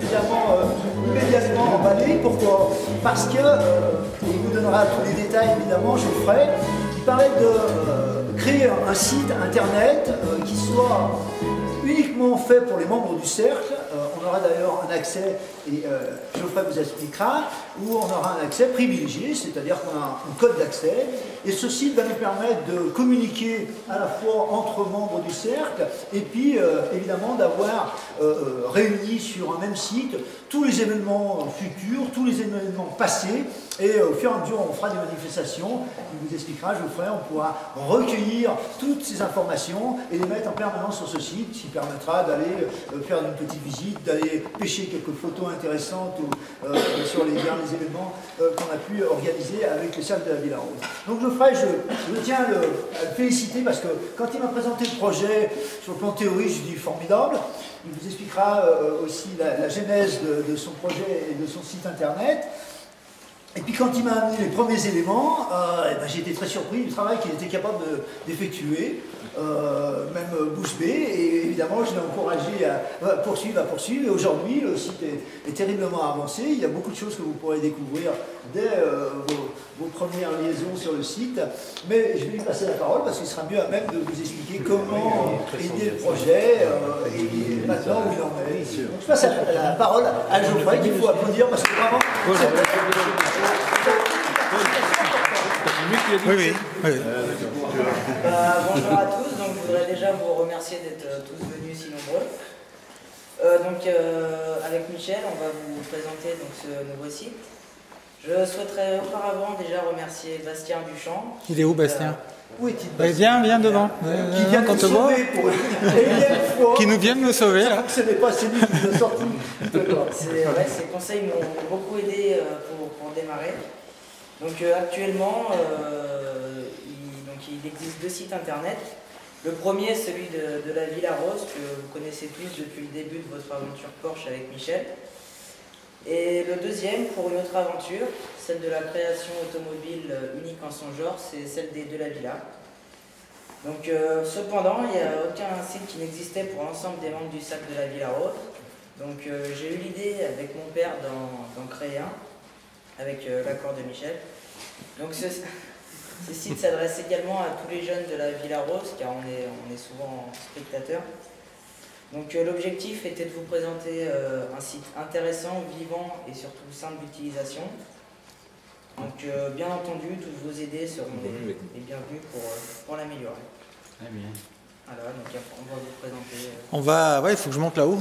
évidemment immédiatement emballé. Pourquoi? Parce que, il vous donnera tous les détails évidemment, je le ferai, il parlait de créer un site internet qui soit uniquement fait pour les membres du cercle. On aura d'ailleurs un accès, et Geoffrey vous expliquera, où on aura un accès privilégié, c'est-à-dire qu'on a un code d'accès, et ce site va nous permettre de communiquer à la fois entre membres du cercle, et puis évidemment d'avoir réuni sur un même site tous les événements futurs, tous les événements passés, et au fur et à mesure on fera des manifestations, il vous expliquera, Geoffrey, on pourra recueillir toutes ces informations et les mettre en permanence sur ce site, qui permettra d'aller faire une petite visite, d'aller pêcher quelques photos intéressantes ou, sur les derniers événements qu'on a pu organiser avec le cercle de la Villa Rose. Donc Geoffrey, je tiens à le féliciter parce que quand il m'a présenté le projet sur le plan théorique, je dis formidable. Il vous expliquera aussi la genèse de son projet et de son site internet. Et puis quand il m'a amené les premiers éléments, j'ai été très surpris du travail qu'il était capable d'effectuer, même bouche bée, et évidemment je l'ai encouragé à poursuivre. Et aujourd'hui, le site est terriblement avancé, il y a beaucoup de choses que vous pourrez découvrir dès vos premières liaisons sur le site, mais je vais lui passer la parole parce qu'il sera mieux à même de vous expliquer comment est né le projet et maintenant où il en est. Donc, je passe la parole à Geoffrey, qu'il faut applaudir parce que vraiment... Oui. Bonjour à tous, donc je voudrais déjà vous remercier d'être tous venus si nombreux. Avec Michel, on va vous présenter donc, ce nouveau site. Je souhaiterais auparavant déjà remercier Bastien Duchamp. Il est où, Bastien? Viens devant. Qui vient nous sauver pour une énième fois. Qui nous vient de nous sauver, là. Ce n'est pas celui qui nous a sorti. Ces conseils m'ont beaucoup aidé pour démarrer. Donc actuellement, il existe deux sites internet. Le premier, celui de la Villa Rose, que vous connaissez tous depuis le début de votre aventure Porsche avec Michel. Et le deuxième, pour une autre aventure, celle de la création automobile unique en son genre, c'est celle de la Villa. Donc, cependant, il n'y a aucun site qui n'existait pour l'ensemble des membres du cercle de la Villa Rose. Donc, j'ai eu l'idée avec mon père d'en créer un, avec l'accord de Michel. Donc, ce site s'adresse également à tous les jeunes de la Villa Rose, car on est souvent spectateurs. Donc l'objectif était de vous présenter un site intéressant, vivant et surtout simple d'utilisation. Donc bien entendu, toutes vos idées seront les bienvenues pour l'améliorer. Voilà, donc on va vous présenter... il faut que je monte là-haut.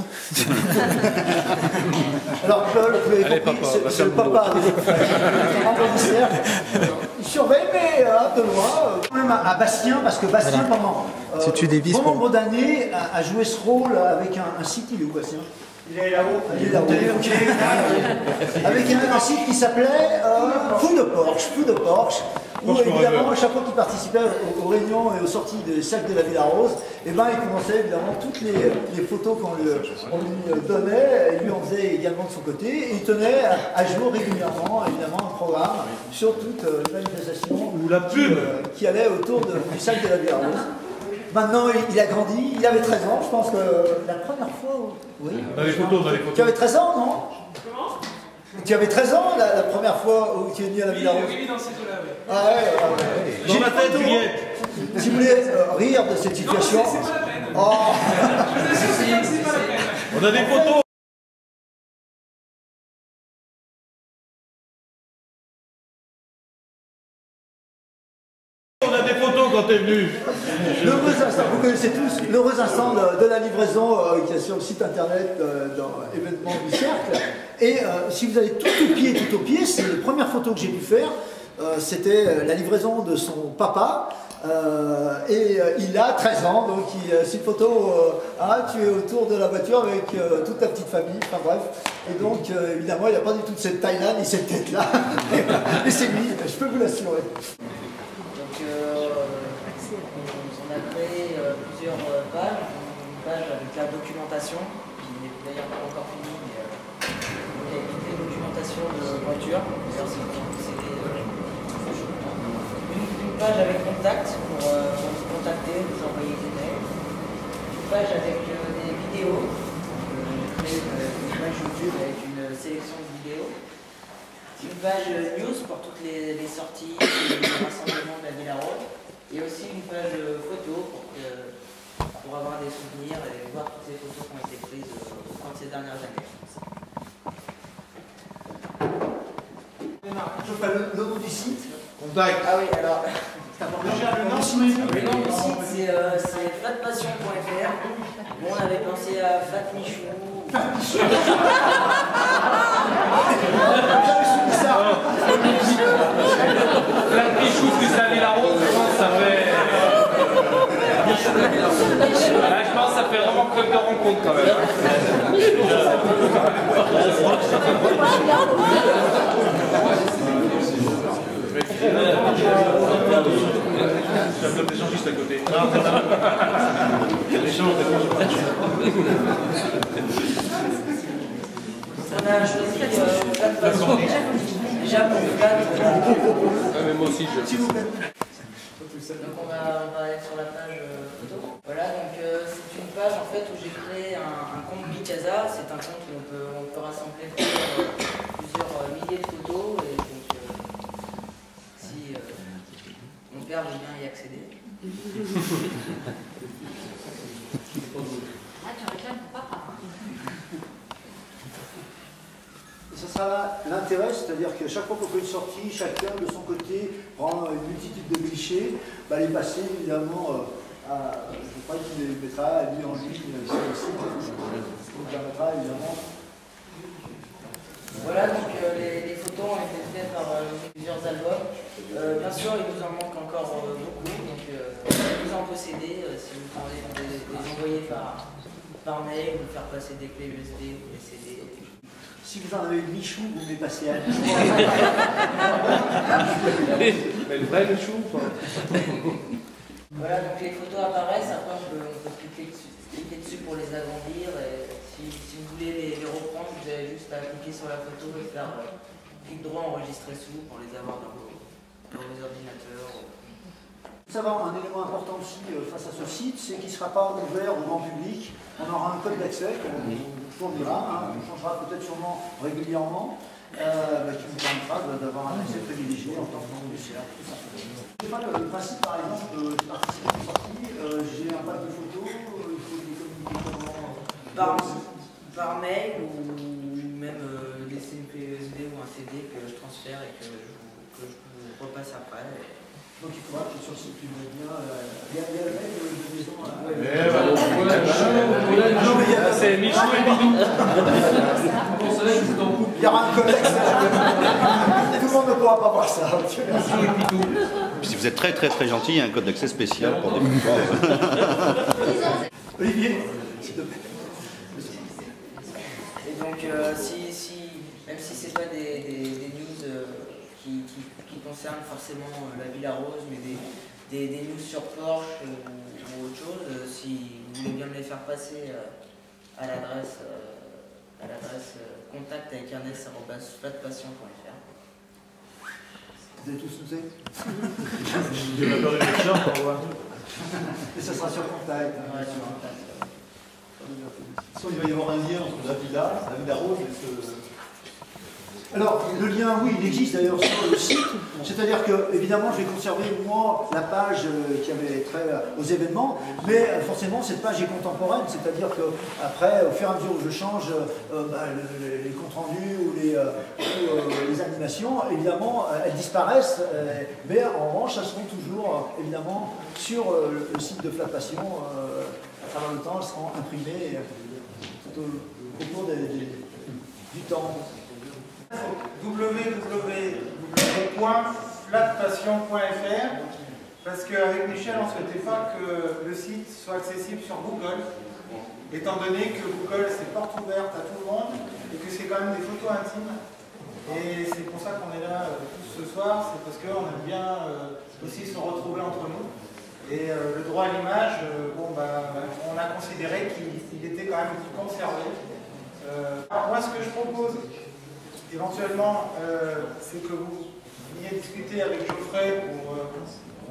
Alors Paul, vous l'avez compris, c'est le papa des cercle. Il surveille, mais de loin, quand même à Bastien, parce que Bastien, pendant bon nombre d'années, a joué ce rôle avec un site. Il est où, Bastien? Il est là-haut. Il est là-haut. Avec un site qui s'appelait Fou de Porsche. Où évidemment, à chaque fois qu'il participait aux réunions et aux sorties des cercles de la Villa Rose, il commençait évidemment toutes les photos qu'on lui donnait, il lui en faisait également de son côté, et il tenait à jour régulièrement, évidemment, un programme sur toute manifestation ou la pub qui allait autour du cercle de la Villa Rose. Maintenant, il a grandi, il avait 13 ans, je pense que la première fois... Oui. Dans les photos, Tu avais 13 ans, non? Tu avais 13 ans la première fois où tu es venu à la Villa Rose? Oui, dans ces eaux-là, oui. Ah ouais. Dans ma tête, Juliette. Si vous voulez rire de cette situation... Non, c'est pas la peine. Oh. Je vous assure que c'est pas la peine. On a des photos. On a des photos quand t'es venu. L'heureux instant, vous connaissez tous l'heureux instant de la livraison qui est sur le site internet dans événements du cercle. Et si vous allez tout au pied, c'est la première photo que j'ai pu faire. C'était la livraison de son papa. Et il a 13 ans, donc c'est une photo, tu es autour de la voiture avec toute ta petite famille, enfin bref. Et donc évidemment il n'a pas du tout de cette taille-là, ni cette tête-là. Et c'est lui, je peux vous l'assurer. Donc on a créé plusieurs pages. Une page avec la documentation, qui n'est d'ailleurs pas encore finie, mais il y a une documentation de voiture. Une page avec contact pour vous contacter, vous envoyer des mails. Une page avec des vidéos. J'ai créé une page YouTube sélection de vidéos. Une page news pour toutes les sorties, les rassemblements de la Villa Rose. Et aussi une page photo pour avoir des souvenirs et voir toutes les photos qui ont été prises au cours de ces dernières années. Je fais le nom du site. Contact. Ah oui, alors, Le nom du site. le nom du site c'est flatpassion.fr. Bon, on avait pensé à Fat Michou. La Pichou plus la Villa Rose, je pense que ça fait. Là, je pense que ça fait vraiment club de rencontre quand même. C'est un club d'échangistes à côté. On a choisi Flatpassion déjà pour Mais moi aussi, je. Donc on va aller sur la page photo. Voilà, donc c'est une page en fait où j'ai créé un compte Bicasa. C'est un compte où on peut rassembler plusieurs milliers de photos et donc si mon père veut bien y accéder. Ah, tu réclames pour papa. Ça sera l'intérêt, c'est-à-dire que chaque fois qu'on fait une sortie, chacun de son côté prend une multitude de clichés, les passer évidemment je crois qu'il les mettra lui en ligne sur le site, donc permettra évidemment. Voilà, donc les photos ont été faites par plusieurs albums. Bien sûr, il nous en manque encore beaucoup, donc vous en possédez si vous voulez les envoyer par mail, ou faire passer des clés USB ou des CD. Si vous en avez une Michou, vous me les passez à nous. Mais le vrai Michou ou pas? Voilà, donc les photos apparaissent, après on peut cliquer dessus pour les agrandir. Et si vous voulez les reprendre, vous avez juste à cliquer sur la photo et faire clic droit, enregistrer sous pour les avoir dans vos ordinateurs. Il faut savoir un élément important aussi face à ce site, c'est qu'il ne sera pas ouvert au grand public. On aura un code d'accès qu'on vous fournira, on changera peut-être sûrement régulièrement, qui vous permettra d'avoir un accès privilégié en tant que membre du CERF, tout simplement. Je sais pas, le principe par exemple de participer à une sortie, j'ai un pack de photos, il faut les communiquer comment Par mail ou même laisser une clé USB ou un CD que je transfère et que je vous repasse après. Donc il faudra que sur le site tu veux bien. Il y a le mail de maison. C'est Michou et Bidou. Il y aura un codex. Tout le monde ne pourra pas voir ça. Si vous êtes très gentil, il y a un code d'accès spécial pour des photos. Olivier, s'il te plaît. Et donc, même si ce n'est pas des news qui concernent forcément la Villa Rose, mais des news sur Porsche ou autre chose, si vous voulez bien me les faire passer à l'adresse contact avec ernest@flatpassion.fr. Vous avez tous noté? J'ai la peur du chien, on voit. Et ça sera sur contact. Ouais, sur Contact. Il va y avoir un lien entre la Villa Rose et ce. Alors, le lien, oui, il existe d'ailleurs sur le site. C'est-à-dire que, évidemment, je vais conserver, moi, la page qui avait trait aux événements, mais forcément, cette page est contemporaine. C'est-à-dire qu'après, au fur et à mesure où je change les comptes rendus ou les animations, évidemment, elles disparaissent. Mais en revanche, elles seront toujours, évidemment, sur le site de Flatpassion. À travers le temps, elles seront imprimées tout au cours du temps. www.flatpassion.fr parce qu'avec Michel, on ne souhaitait pas que le site soit accessible sur Google, étant donné que Google, c'est porte ouverte à tout le monde et que c'est quand même des photos intimes. Et c'est pour ça qu'on est là tous ce soir, c'est parce qu'on aime bien aussi se retrouver entre nous. Et le droit à l'image, on a considéré qu'il était quand même conservé. Moi, ce que je propose, éventuellement, c'est que vous veniez discuter avec Geoffrey pour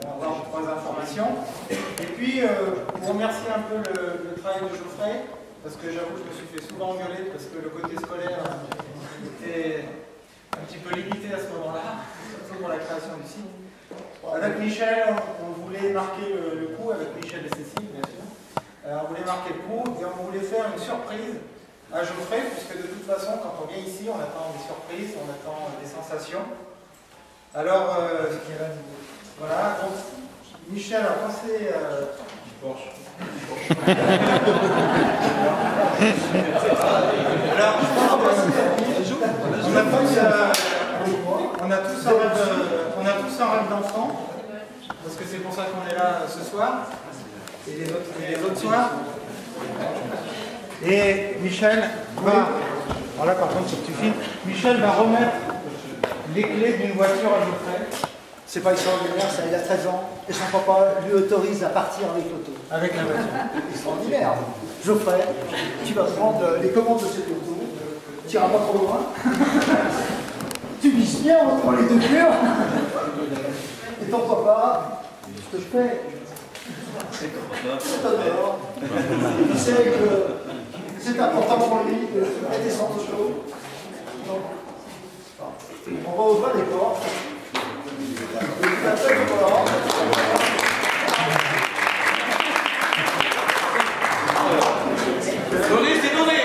avoir 3 informations. Et puis, pour remercier un peu le travail de Geoffrey, parce que j'avoue que je me suis fait souvent engueuler, parce que le côté scolaire Michel, on voulait marquer le coup, avec Michel et Cécile, bien sûr. On voulait marquer le coup et on voulait faire une surprise à Geoffrey, puisque de toute façon, quand on vient ici, on attend des surprises, on attend des sensations. Alors, voilà, donc Michel a pensé... Alors, on a tous un rêve d'enfant, parce que c'est pour ça qu'on est là ce soir, et les autres soirs. Et Michel va, alors là par contre, faut que tu filmes, Michel va remettre les clés d'une voiture à Geoffrey. C'est pas extraordinaire, ça, il a 13 ans, et son papa lui autorise à partir avec l'auto. Avec la voiture. Extraordinaire. Geoffrey, tu vas prendre les commandes de cette auto, tu iras pas trop loin, tu vises bien entre les deux murs, et ton papa, ce que je fais, c'est t'adore. Il sait que c'est important pour lui de descendre au chaud. Donc, on va ouvrir les portes. Et puis après, voilà. Donnez, c'est donné.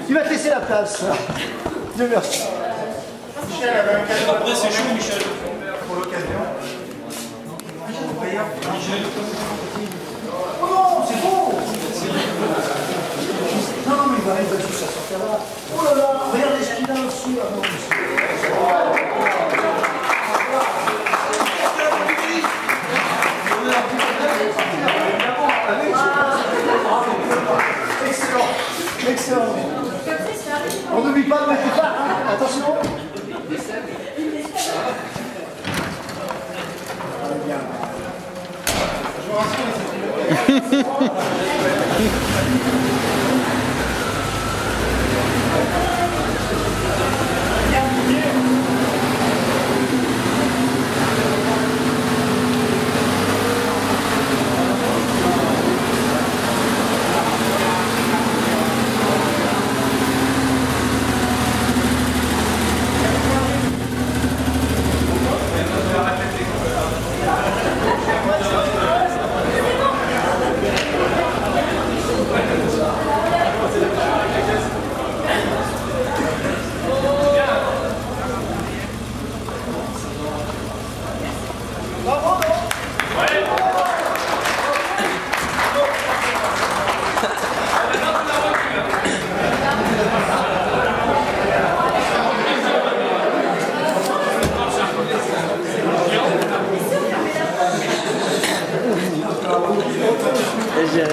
Tu vas te laisser la place. Dieu merci. Michel avait un cadeau. Après, c'est chaud, Michel. Pour l'occasion. Oh non, c'est beau. Non, mais il va juste sortir là. Oh là là, regardez ce qu'il a aussi. Ah, non, excellent. Excellent. On n'oublie pas de mettre les barres, hein. Attention. Je vous rassure, Et j'ai